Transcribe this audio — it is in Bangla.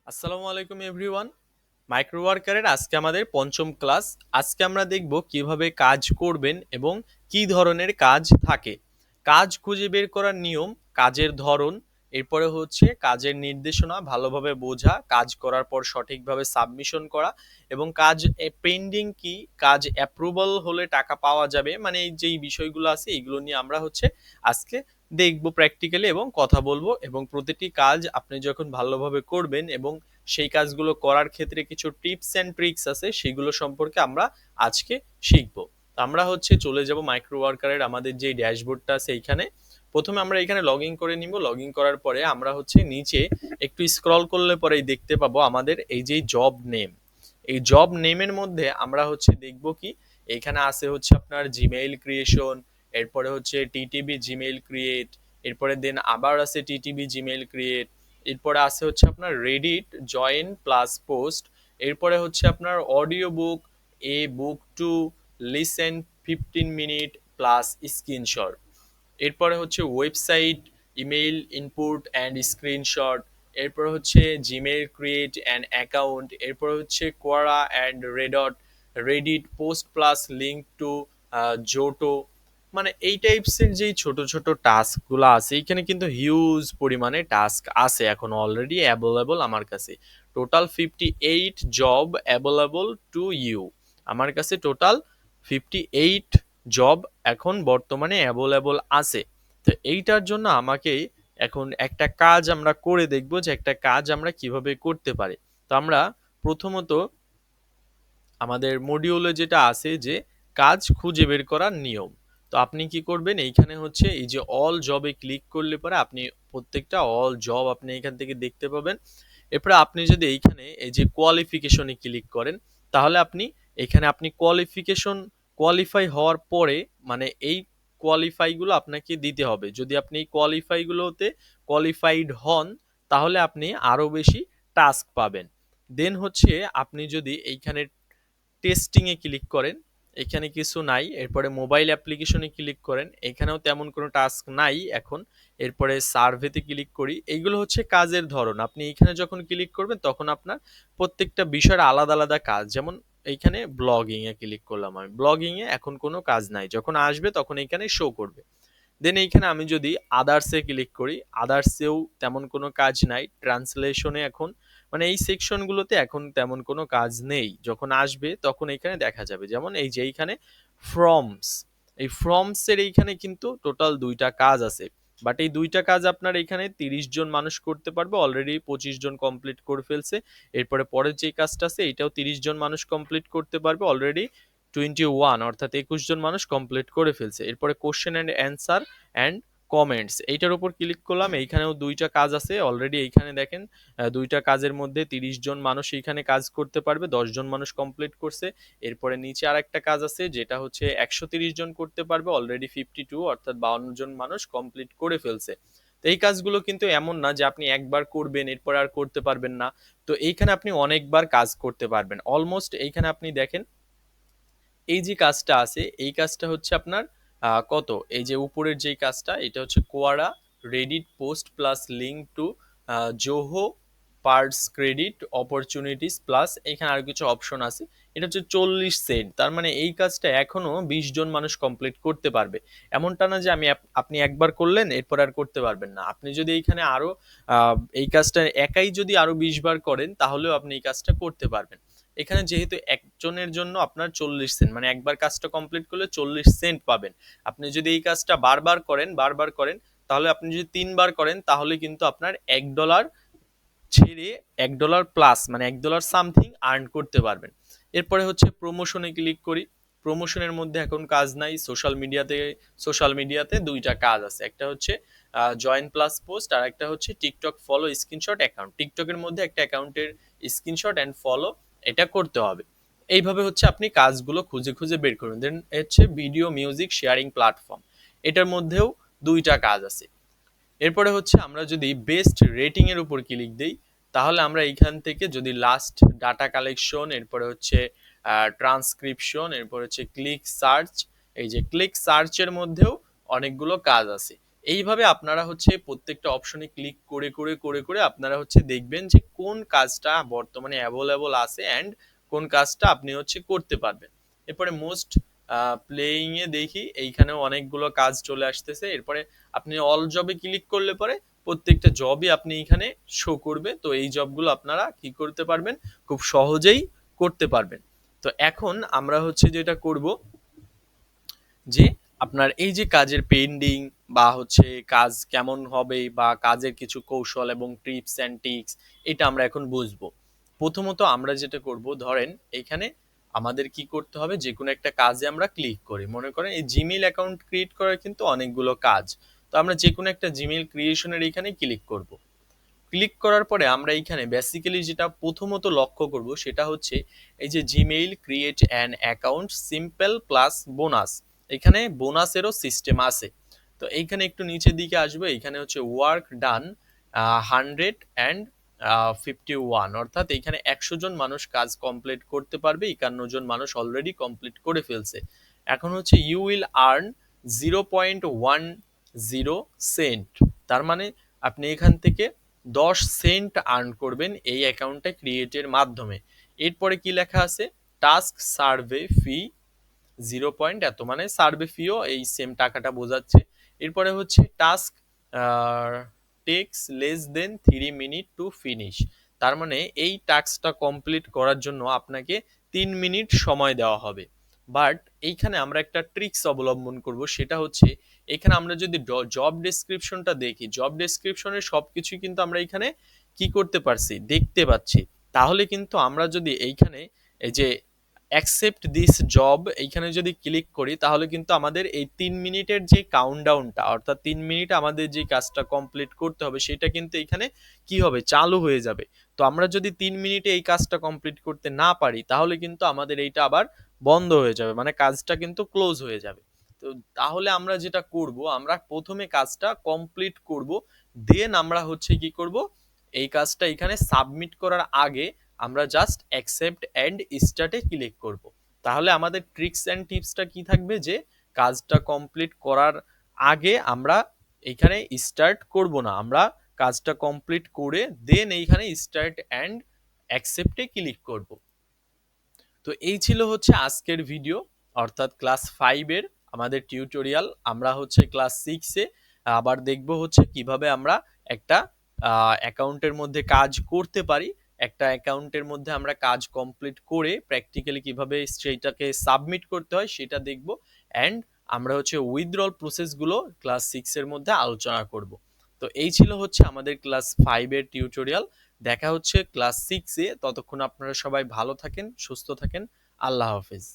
আসসালামু আলাইকুম এভরিওয়ান। মাইক্রো ওয়ার্কারের আজকে আমাদের পঞ্চম ক্লাস। আজকে আমরা দেখব কিভাবে কাজ করবেন এবং কি ধরনের কাজ থাকে। কাজ খুঁজে বের করার নিয়ম, কাজের ধরন, এরপরে হচ্ছে কাজের নির্দেশনা ভালোভাবে বোঝা, কাজ করার পর সঠিকভাবে সাবমিশন করা এবং কাজ পেন্ডিং কি, কাজ অ্যাপ্রুভাল হলে টাকা পাওয়া যাবে, মানে এই যেই বিষয়গুলো আছে এইগুলো নিয়ে আমরা হচ্ছে আজকে দেখব প্র্যাকটিক্যালি এবং কথা বলবো। এবং প্রতিটি কাজ আপনি যখন ভালোভাবে করবেন এবং সেই কাজগুলো করার ক্ষেত্রে কিছু টিপস অ্যান্ড ট্রিক্স আছে সেগুলো সম্পর্কে আমরা আজকে শিখবো। তো আমরা হচ্ছে চলে যাব মাইক্রো ওয়ার্কারের আমাদের যে ড্যাশবোর্ডটা আছে এইখানে। প্রথমে আমরা এখানে লগ ইন করে নিব। লগ ইন করার পরে আমরা হচ্ছে নিচে একটু স্ক্রল করলে পরেই দেখতে পাবো আমাদের এই যে জব নেম। এই জব নেমের মধ্যে আমরা হচ্ছে দেখব কি এখানে আছে হচ্ছে আপনার জিমেইল ক্রিয়েশন, এরপরে হচ্ছে টিটিবি জিমেইল ক্রিয়েট, এরপরে দেন আবার আছে টিটিবি জিমেইল ক্রিয়েট, এরপরে আছে হচ্ছে আপনার রেডিট জয়েন প্লাস পোস্ট, এরপরে হচ্ছে আপনার audio book, a book to listen 15 minute plus screenshot, এরপরে হচ্ছে website email input and screenshot, এরপর হচ্ছে জিমেইল ক্রিয়েট অ্যান্ড অ্যাকাউন্ট, এরপর হচ্ছে Quora and Reddit post plus link to Zoho. মানে এই টাইপসের যেই ছোট ছোট টাস্কগুলো আছে এখানে কিন্তু হিউজ পরিমাণে টাস্ক আছে এখন অলরেডি অ্যাভেলেবল আমার কাছে। Total 58 job available to you. আমার কাছে টোটাল 58 জব এখন বর্তমানে অ্যাভেলেবল আছে। তো এইটার জন্য আমাকে এখন একটা কাজ আমরা করে দেখব যে একটা কাজ আমরা কিভাবে করতে পারি। তো আমরা প্রথমত আমাদের মডিউলে যেটা আছে যে কাজ খুঁজে বের করার নিয়ম। তো আপনি কি করবেন, এইখানে হচ্ছে এই যে অল জবে ক্লিক করলে পরে আপনি প্রত্যেকটা অল জব আপনি এখান থেকে দেখতে পাবেন। এরপরে আপনি যদি এইখানে এই যে কোয়ালিফিকেশনে ক্লিক করেন তাহলে আপনি এখানে আপনি কোয়ালিফাই হওয়ার পরে মানে এই কোয়ালিফাইগুলো আপনাকে দিতে হবে। যদি আপনি এই কোয়ালিফাইগুলোতে কোয়ালিফাইড হন তাহলে আপনি আরো বেশি টাস্ক পাবেন। দেন হচ্ছে আপনি যদি এইখানে টেস্টিং এ ক্লিক করেন, এখানে কিছু নাই। এরপরে মোবাইল অ্যাপ্লিকেশনে ক্লিক করেন, এখানেও তেমন কোনো টাস্ক নাই এখন। এরপরে সার্ভেতে ক্লিক করি, এইগুলো হচ্ছে কাজের ধরন। আপনি এখানে যখন ক্লিক করবেন তখন আপনার প্রত্যেকটা বিষয়ের আলাদা আলাদা কাজ। যেমন এইখানে ব্লগিং এ ক্লিক করলাম, আমি ব্লগিং এ এখন কোনো কাজ নাই, যখন আসবে তখন এখানে শো করবে। দেন এইখানে আমি যদি আদার্সে ক্লিক করি, আদার্সেও তেমন কোনো কাজ নাই। ট্রান্সলেশনে এখন মানে এই সেকশনগুলোতে এখন তেমন কোনো কাজ নেই, যখন আসবে তখন এখানে দেখা যাবে। যেমন এই যে এইখানে ফ্রমস, এই ফ্রমস এর এইখানে কিন্তু টোটাল দুইটা কাজ আছে। বাট এই দুইটা কাজ আপনার এখানে 30 জন মানুষ করতে পারবে, অলরেডি 25 জন কমপ্লিট করে ফেলছে। এরপরে পরের যে কাজটা আছে এটাও 30 জন মানুষ কমপ্লিট করতে পারবে, অলরেডি 21 অর্থাৎ 21 জন মানুষ কমপ্লিট করে ফেলছে। এরপরে question and answer and comments এইটার উপর ক্লিক করলাম, এইখানেও দুইটা কাজ আছে অলরেডি। এইখানে দেখেন দুইটা কাজের মধ্যে 30 জন মানুষ এইখানে কাজ করতে পারবে, 10 জন মানুষ কমপ্লিট করছে। এরপরে নিচে আর একটা কাজ আছে যেটা হচ্ছে 130 জন করতে পারবে, অলরেডি 52 অর্থাৎ 52 জন মানুষ কমপ্লিট করে ফেলছে। তো এই কাজগুলো কিন্তু এমন না যে আপনি একবার করবেন এরপর আর করতে পারবেন না। তো এইখানে আপনি অনেকবার কাজ করতে পারবেন অলমোস্ট। এইখানে আপনি দেখেন এই যে কাজটা আছে এই কাজটা হচ্ছে আপনার কত, এই যে উপরের যেই কাজটা এটা হচ্ছে Quora Reddit post plus link to Zoho parts credit opportunities plus এখানে আর কিছু অপশন আছে। এটা হচ্ছে 40 সেন্ট, তার মানে এই কাজটা এখনো 20 জন মানুষ কমপ্লিট করতে পারবে। এমনটা না যে আপনি একবার করলেন এরপর আর করতে পারবেন না। আপনি যদি এইখানে আরো এই কাজটা একাই যদি আরো 20 বার করেন তাহলেও আপনি এই কাজটা করতে পারবেন। এখানে যেহেতু একজনের জন্য আপনার 40 সেন্ট, মানে একবার কাজটা কমপ্লিট করলে 40 সেন্ট পাবেন। আপনি যদি এই কাজটা বারবার করেন তাহলে আপনি যদি 3 বার করেন তাহলে কিন্তু আপনার $1 ছেড়ে $1 প্লাস মানে $1 সামথিং আর্ন করতে পারবেন। এরপরে হচ্ছে প্রমোশনে ক্লিক করি। প্রমোশনের মধ্যে এখন কাজ নাই। সোশ্যাল মিডিয়াতে দুইটা কাজ আছে, একটা হচ্ছে জয়েন প্লাস পোস্ট আর একটা হচ্ছে টিকটক ফলো স্ক্রিনশট অ্যাকাউন্ট। টিকটকের মধ্যে একটা অ্যাকাউন্টের স্ক্রিনশট অ্যান্ড ফলো এটা করতে হবে। এইভাবে হচ্ছে আপনি কাজগুলো খুঁজে খুঁজে বের করুন। দেন হচ্ছে ভিডিও মিউজিক শেয়ারিং প্ল্যাটফর্ম, এটার মধ্যেও দুইটা কাজ আছে। এরপরে হচ্ছে আমরা যদি বেস্ট রেটিং এর উপর ক্লিক দেই তাহলে আমরা এইখান থেকে যদি লাস্ট ডাটা কালেকশন, এরপরে হচ্ছে ট্রান্সক্রিপশন, এরপর হচ্ছে ক্লিক সার্চ, এই যে ক্লিক সার্চের মধ্যেও অনেকগুলো কাজ আছে। এইভাবে আপনারা হচ্ছে প্রত্যেকটা অপশনে ক্লিক করে করে করে করে আপনারা হচ্ছে দেখবেন যে কোন কাজটা বর্তমানে অ্যাভেলেবল আছে অ্যান্ড কোন কাজটা আপনি হচ্ছে করতে পারবেন। এরপরে মোস্ট প্লেইং এ দেখি এইখানেও অনেকগুলো কাজ চলে আসতেছে। এরপরে আপনি অল জবে ক্লিক করলে পরে প্রত্যেকটা জবই আপনি এখানে শো করবে। তো এই জবগুলো আপনারা কি করতে পারবেন, খুব সহজেই করতে পারবেন। তো এখন আমরা হচ্ছে যেটা করব যে আপনার এই যে কাজের পেন্ডিং বা হচ্ছে কাজ কেমন হবে বা কাজের কিছু কৌশল এবং টিপস অ্যান্ড ট্রিক্স, এটা আমরা এখন বুঝবো। প্রথমত আমরা যেটা করব, ধরেন এখানে আমাদের কি করতে হবে, যে কোনো একটা কাজে আমরা ক্লিক করি। মনে করেন এই জিমেইল অ্যাকাউন্ট ক্রিয়েট করার কিন্তু অনেকগুলো কাজ। তো আমরা যে কোনো একটা জিমেইল ক্রিয়েশনের এখানে ক্লিক করব। ক্লিক করার পরে আমরা এইখানে বেসিক্যালি যেটা প্রথমত লক্ষ্য করব সেটা হচ্ছে এই যে Gmail create an account simple plus bonus, এখানে বোনাসেরও সিস্টেম আছে। তো এইখানে একটু নিচের দিকে আসবো, এখানে হচ্ছে ওয়ার্ক ডান 151, অর্থাৎ এখানে 100 জন মানুষ কাজ কমপ্লিট করতে পারবে, 51 জন মানুষ অলরেডি কমপ্লিট করে ফেলছে। এখন হচ্ছে ইউ উইল আর্ন 0.10 সেন্ট, তার মানে আপনি এখান থেকে 10 সেন্ট আর্ন করবেন এই অ্যাকাউন্টটা ক্রিয়েটের মাধ্যমে। এরপরে কি লেখা আছে, টাস্ক সার্ভে ফি 0. এত, মানে সার্ভে ফিও এই সেম টাকাটা বোঝাচ্ছে। এরপরে হচ্ছে task takes less than 3 minute to finish, তার মানে এই টাস্কটা কমপ্লিট করার জন্য আপনাকে 3 মিনিট সময় দেওয়া হবে। বাট এইখানে আমরা একটা ট্রিক্স অবলম্বন করব, সেটা হচ্ছে এখানে আমরা যদি জব ডেসক্রিপশনটা দেখি, জব ডেসক্রিপশনের সবকিছুই কিন্তু আমরা এখানে কি করতে পারছি, দেখতে পাচ্ছি। তাহলে কিন্তু আমরা যদি এইখানে এই যে অ্যাকসেপ্ট দিস জব এইখানে যদি ক্লিক করি, তাহলে কিন্তু আমাদের এই 3 মিনিটের যে কাউন্টডাউনটা, অর্থাৎ 3 মিনিট আমাদের যে কাজটা কমপ্লিট করতে হবে সেটা কিন্তু এখানে কি হবে, চালু হয়ে যাবে। তো আমরা যদি 3 মিনিটে এই কাজটা কমপ্লিট করতে না পারি, তাহলে কিন্তু আমাদের এইটা আবার বন্ধ হয়ে যাবে, মানে কাজটা কিন্তু ক্লোজ হয়ে যাবে। তো তাহলে আমরা যেটা করব, আমরা প্রথমে কাজটা কমপ্লিট করব, দেন আমরা হচ্ছে কি করব, এই কাজটা এখানে সাবমিট করার আগে আমরা জাস্ট অ্যাকসেপ্ট অ্যান্ড স্টার্টে ক্লিক করব। তাহলে আমাদের ট্রিক্স অ্যান্ড টিপসটা কি থাকবে, যে কাজটা কমপ্লিট করার আগে আমরা এখানে স্টার্ট করব না, আমরা কাজটা কমপ্লিট করে দেন এইখানে স্টার্ট অ্যান্ড অ্যাকসেপ্টে ক্লিক করব। তো এই ছিল হচ্ছে আজকের ভিডিও, অর্থাৎ ক্লাস 5-এর আমাদের টিউটোরিয়াল। আমরা হচ্ছে ক্লাস 6-এ আবার দেখব হচ্ছে কিভাবে আমরা একটা অ্যাকাউন্টের মধ্যে কাজ করতে পারি, একটা অ্যাকাউন্টের মধ্যে আমরা কাজ কমপ্লিট করে প্র্যাকটিক্যালি কিভাবে সেইটাকে সাবমিট করতে হয় সেটা দেখব। অ্যান্ড আমরা হচ্ছে উইথড্রল প্রসেসগুলো ক্লাস 6-এর মধ্যে আলোচনা করব। তো এই ছিল হচ্ছে আমাদের ক্লাস 5-এর টিউটোরিয়াল। দেখা হচ্ছে ক্লাস 6-এ, ততক্ষণ আপনারা সবাই ভালো থাকেন, সুস্থ থাকেন। আল্লাহ হাফেজ।